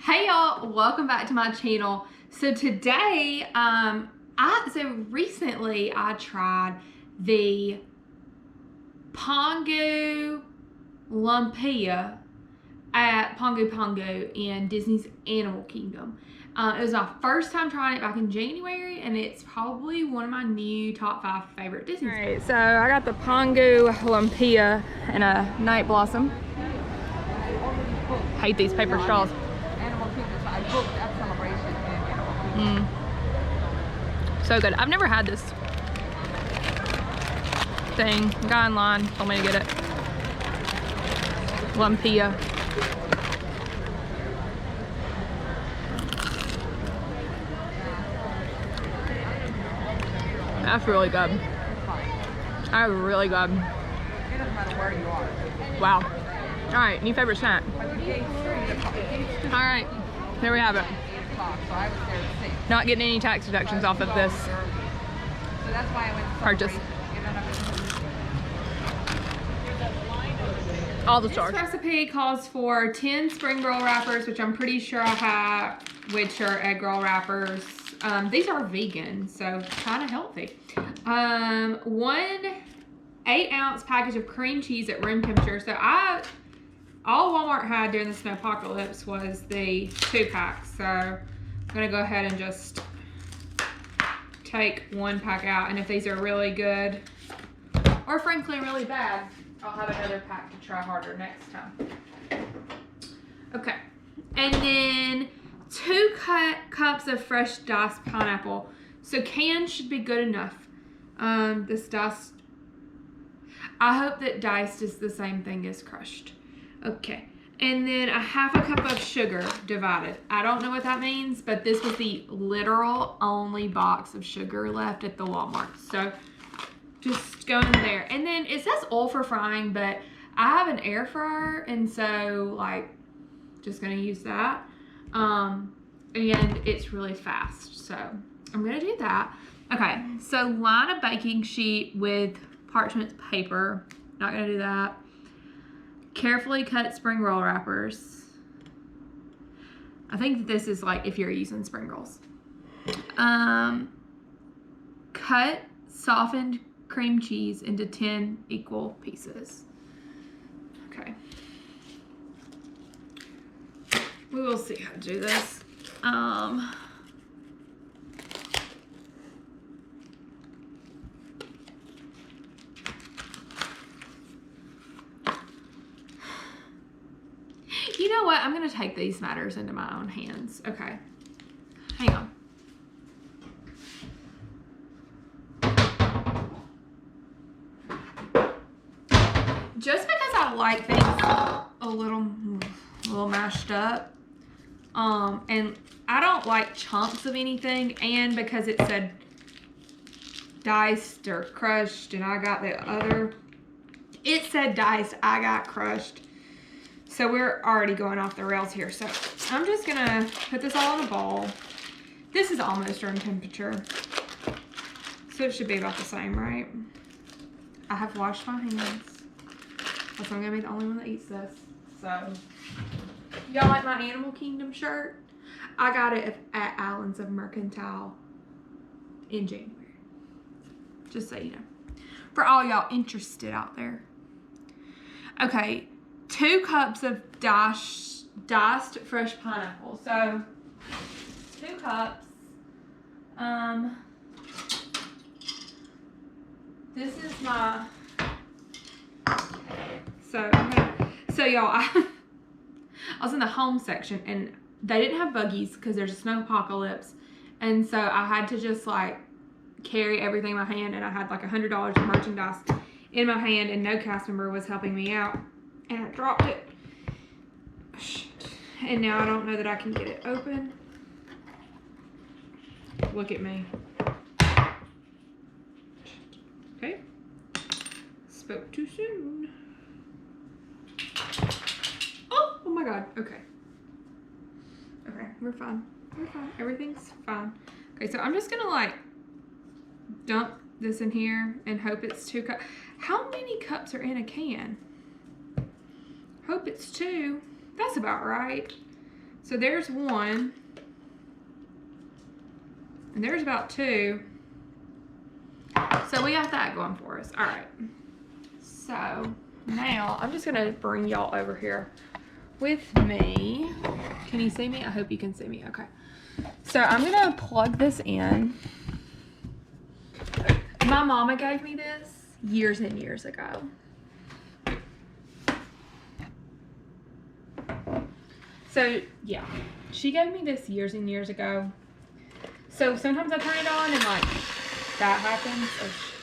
Hey y'all, welcome back to my channel. So today, recently I tried the Pongu Lumpia at Pongu in Disney's Animal Kingdom. It was my first time trying it back in January, and it's probably one of my new top 5 favorite Disney. All right, so I got the Pongu Lumpia and a Night Blossom. Hate these paper straws. So good. I've never had this thing. The guy online told me to get it. Lumpia. That's really good. That's really good. It doesn't matter where you are. Wow. All right, new favorite snack. All right, there we have it. So I was there at 6. Not getting any tax deductions off of this So that's why I went to purchase. Celebration. All the This stars. recipe calls for 10 spring roll wrappers, which I'm pretty sure I have, which are egg roll wrappers. These are vegan, so kind of healthy. 1 8-ounce package of cream cheese at room temperature. So all Walmart had during the snowpocalypse was the 2-pack. So I'm gonna go ahead and just take 1 pack out. And if these are really good, or frankly really bad, I'll have another pack to try harder next time. Okay, and then 2 cups of fresh diced pineapple. So canned should be good enough. This diced, I hope that diced is the same thing as crushed. Okay, and then a 1/2 cup of sugar divided. I don't know what that means, but this was the literal only box of sugar left at the Walmart. So just go in there. And then it says oil for frying, but I have an air fryer, and so like just gonna use that. And it's really fast, so I'm gonna do that. Okay, so line a baking sheet with parchment paper. Not gonna do that. Carefully cut spring roll wrappers. I think this is like if you're using spring rolls. Cut softened cream cheese into 10 equal pieces. Okay. We will see how to do this. You know what? I'm going to take these matters into my own hands. Okay. Hang on. Just because I like things a little mashed up, and I don't like chunks of anything, and because it said diced or crushed, and I got the other, it said diced, I got crushed. So we're already going off the rails here. So I'm just gonna put this all in a bowl. This is almost room temperature, so it should be about the same, right? I have washed my hands. Also, I'm gonna be the only one that eats this. So, y'all like my Animal Kingdom shirt? I got it at Islands of Mercantile in January. Just so you know. For all y'all interested out there. Okay, 2 cups of diced fresh pineapple. So, 2 cups. This is my... So y'all, I was in the home section, and they didn't have buggies because there's a snow apocalypse, and so I had to just like carry everything in my hand, and I had like $100 of merchandise in my hand, and no cast member was helping me out, and I dropped it. And now I don't know that I can get it open. Look at me. Okay. Spoke too soon. Oh my God. Okay. Okay, we're fine. We're fine. Everything's fine. Okay, so I'm just gonna like dump this in here and hope it's 2 cups. How many cups are in a can? Hope it's 2. That's about right. So there's one. And there's about 2. So we got that going for us. All right. So now I'm just gonna bring y'all over here with me. Can you see me? I hope you can see me. Okay. So I'm gonna plug this in. My mama gave me this years and years ago. So yeah, she gave me this years and years ago. So sometimes I turn it on and like that happens. Oh shit.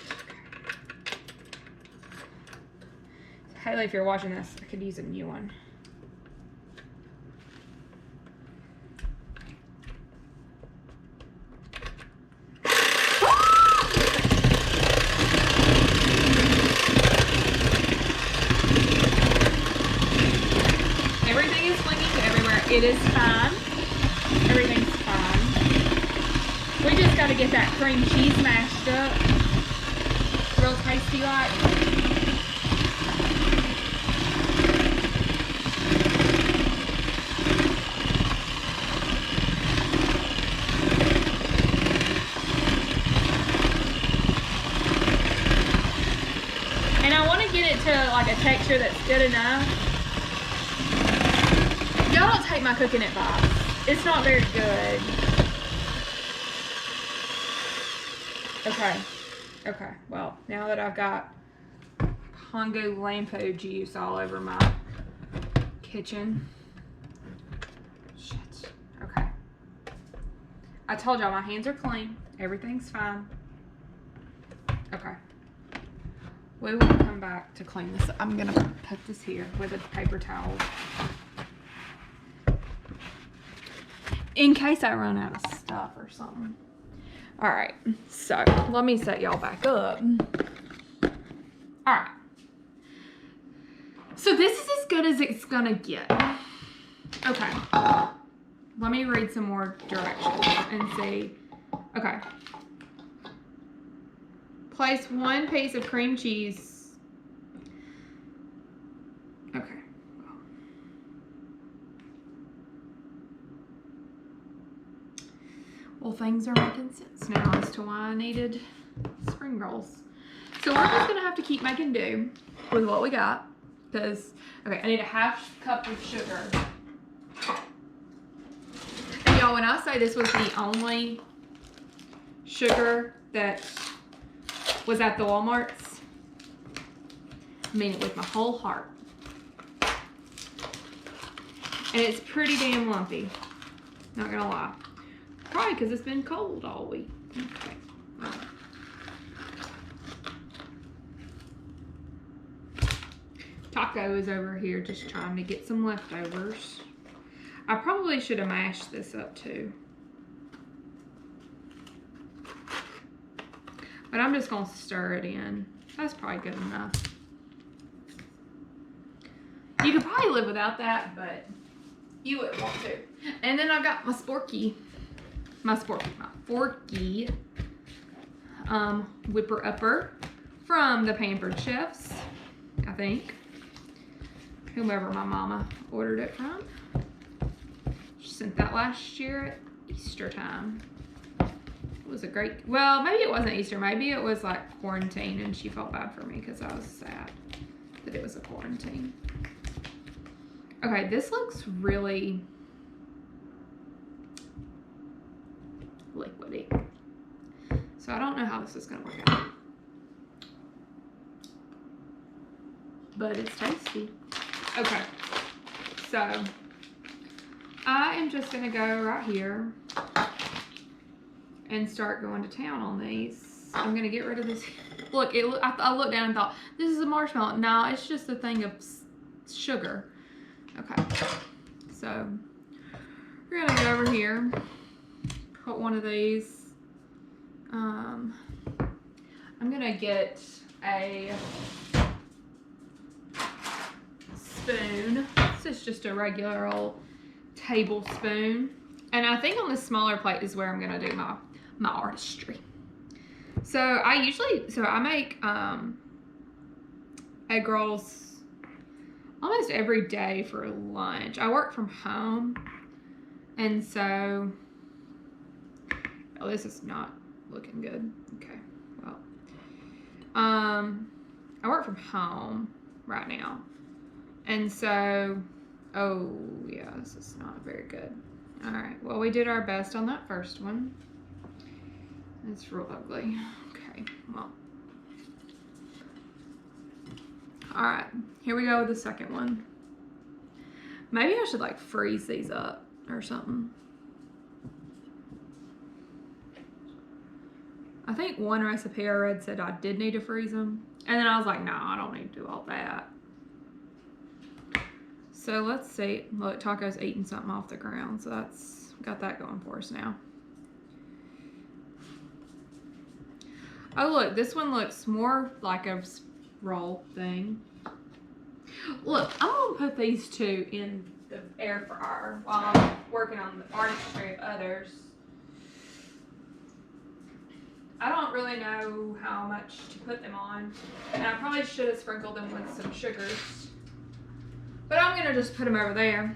Haley, if you're watching this, I could use a new one. Everything is flinging everywhere. It is fine. Everything's fine. We just got to get that cream cheese mashed up. Real tasty like. And I want to get it to like a texture that's good enough. Y'all don't take my cooking advice. It's not very good. Okay, well, now that I've got Pongu Lumpia juice all over my kitchen. Shit. Okay. I told y'all my hands are clean. Everything's fine. Okay. We will come back to clean this up. I'm gonna put this here with a paper towel. In case I run out of stuff or something. All right, so let me set y'all back up. All right. So this is as good as it's gonna get. Okay. Let me read some more directions and see. Okay. Place 1 piece of cream cheese. Okay. Well, things are making sense now as to why I needed spring rolls. So we're just gonna have to keep making do with what we got. Because, okay, I need a 1/2 cup of sugar. And y'all, when I say this was the only sugar that was at the Walmarts, I mean it with my whole heart. And it's pretty damn lumpy, not gonna lie. Probably because it's been cold all week. Okay. Taco is over here just trying to get some leftovers. I probably should have mashed this up too. But I'm just going to stir it in. That's probably good enough. You could probably live without that, but you wouldn't want to. And then I've got my Forky whipper upper from the Pampered Chefs, I think. Whomever my mama ordered it from. She sent that last year at Easter time. It was a great, well, maybe it wasn't Easter. Maybe it was like quarantine and she felt bad for me because I was sad that it was a quarantine. Okay, this looks really liquidy. So I don't know how this is gonna work out. But it's tasty. Okay, so I am just gonna go right here and start going to town on these. I'm gonna get rid of this. Look, I looked down and thought, this is a marshmallow. No, it's just a thing of sugar. Okay, so we're gonna go over here, put one of these. I'm gonna get a spoon. This is just a regular old tablespoon. And I think on the smaller plate is where I'm gonna do my artistry. So I make egg rolls almost every day for lunch. I work from home, And so, oh, this is not looking good. Okay, well, I work from home right now. And so, oh yeah, this is not very good. All right, well, we did our best on that first one. It's real ugly. Okay, well. All right, here we go with the second one. Maybe I should like freeze these up or something. I think one recipe I read said I did need to freeze them. And then I was like, no, I don't need to do all that. So let's see. Look, Taco's eating something off the ground. So that's got that going for us now. Oh, look, this one looks more like a roll thing. Look, I'm gonna put these two in the air fryer while I'm working on the artistry of others. I don't really know how much to put them on, and I probably should have sprinkled them with some sugars, but I'm gonna just put them over there.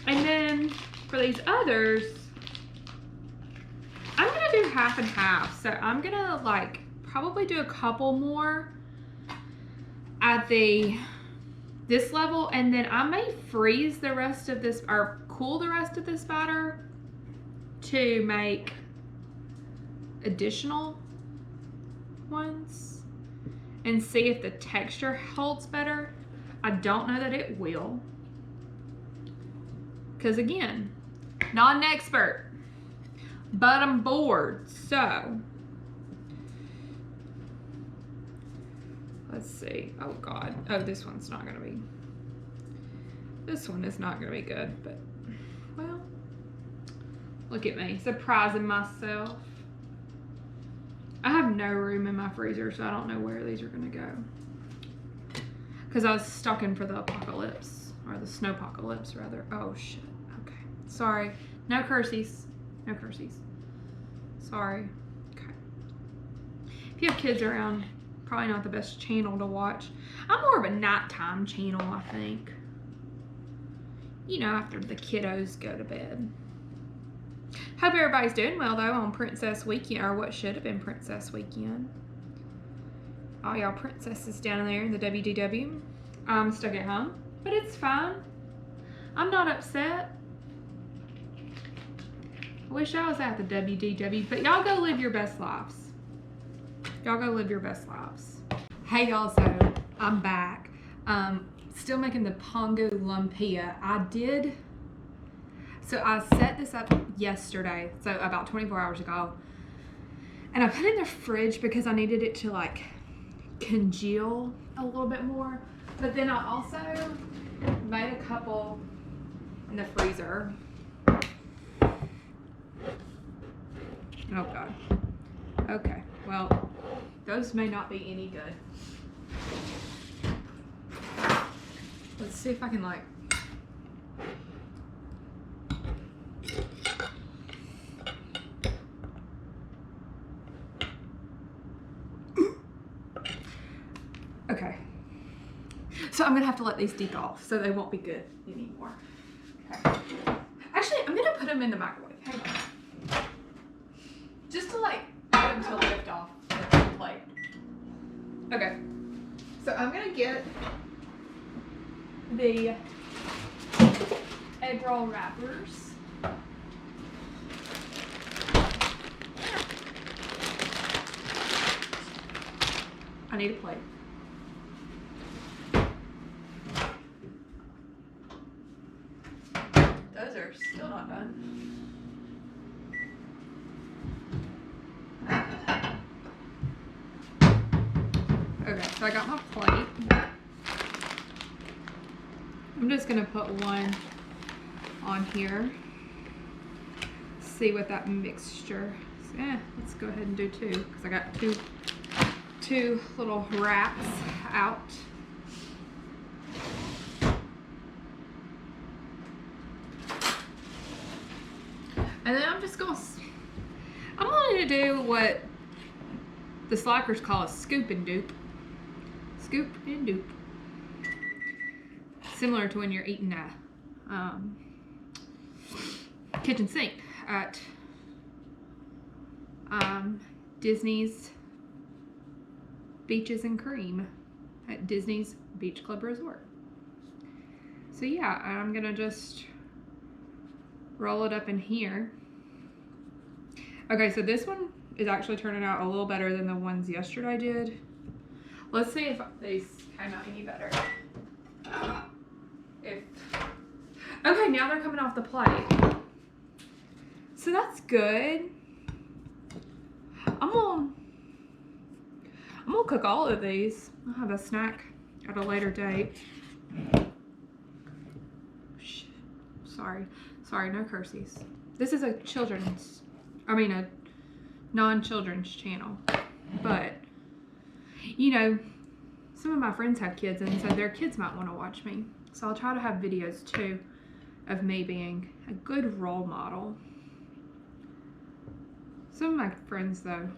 And then for these others, I'm gonna do half and half. So I'm gonna like probably do a couple more at this level, and then I may freeze the rest of this or cool the rest of this batter to make additional ones and see if the texture holds better. I don't know that it will, because again, not an expert, but I'm bored. So let's see. Oh God. Oh, this one's not gonna be. This one is not gonna be good, but well, look at me, surprising myself. I have no room in my freezer, so I don't know where these are gonna go. Because I was stocking for the apocalypse, or the snowpocalypse rather. Oh shit. Okay. Sorry. No cursies. No cursies. Sorry. Okay. If you have kids around, probably not the best channel to watch. I'm more of a nighttime channel, I think. You know, after the kiddos go to bed. Hope everybody's doing well, though, on Princess Weekend, or what should have been Princess Weekend. All y'all princesses down there in the WDW. I'm stuck at home, but it's fine. I'm not upset. I wish I was at the WDW, but y'all go live your best lives. Y'all go live your best lives. Hey y'all, so I'm back. Still making the Pongu Lumpia. So I set this up yesterday, so about 24 hours ago. And I put it in the fridge because I needed it to like congeal a little bit more. But then I also made a couple in the freezer. Oh God. Okay, well, those may not be any good. Let's see if I can like. Okay. So I'm gonna have to let these deep off so they won't be good anymore. Okay. Actually, I'm gonna put them in the microwave. Hang on. Just to like get them to lift off the plate. Okay. So I'm gonna get the egg roll wrappers. I need a plate. Those are still not done. Okay, so I got my plate. I'm just gonna put one on here. See what that mixture. Let's go ahead and do two because I got two little wraps out. And then I'm going to do what the slackers call a scoop and dupe. Scoop and dupe. Similar to when you're eating kitchen sink at Disney's Beaches and Cream at Disney's Beach Club Resort. So yeah, I'm gonna just roll it up in here. Okay, so this one is actually turning out a little better than the ones yesterday did. Let's see if these came out any better. Okay, now they're coming off the plate. So that's good. I'm gonna cook all of these. I'll have a snack at a later date. Sorry, no cursies. This is a non-children's channel. But, you know, some of my friends have kids, and so their kids might want to watch me. So I'll try to have videos too of me being a good role model. Some of my friends, though,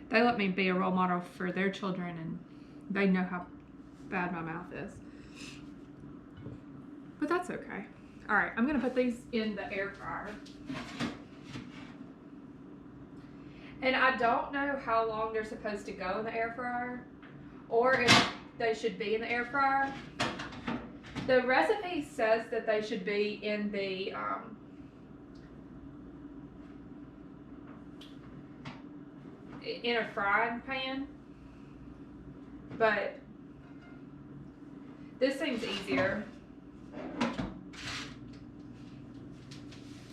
they let me be a role model for their children, and they know how bad my mouth is. But that's okay. All right, I'm gonna put these in the air fryer. And I don't know how long they're supposed to go in the air fryer, or if they should be in the air fryer. The recipe says that they should be in the in a frying pan, but this seems easier.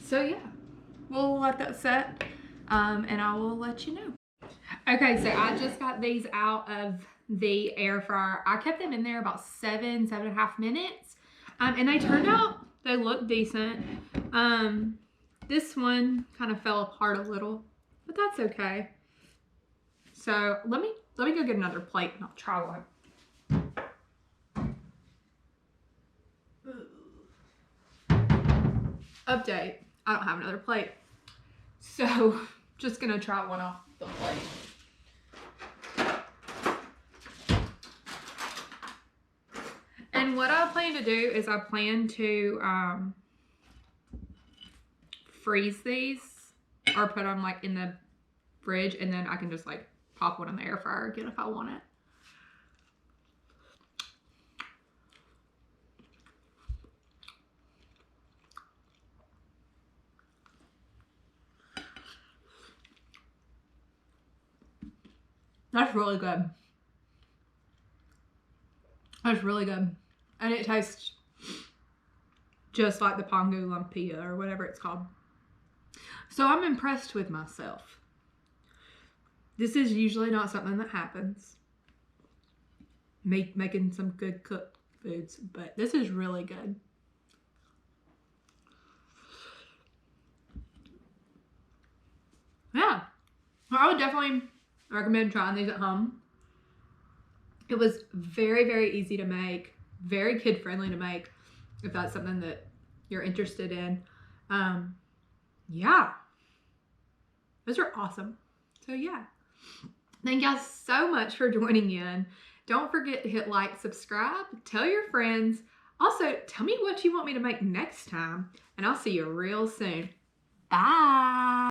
So yeah, we'll let that set, and I will let you know. Okay, so I just got these out of the air fryer. I kept them in there about 7.5 minutes, and they turned out, they look decent. This one kind of fell apart a little, but that's okay. So let me go get another plate and I'll try one. Update, I don't have another plate. So just gonna try one off the plate. And what I plan to do is I plan to freeze these or put them like in the fridge, and then I can just like pop one in the air fryer again if I want it. That's really good. That's really good. And it tastes just like the Pongu Lumpia or whatever it's called. So I'm impressed with myself. This is usually not something that happens. Me making some good cooked foods, but this is really good. Yeah, I would definitely recommend trying these at home. It was very, very easy to make, very kid friendly to make, if that's something that you're interested in. Yeah, those are awesome. So yeah, thank y'all so much for joining in. Don't forget to hit like, subscribe, tell your friends. Also, tell me what you want me to make next time, and I'll see you real soon. Bye.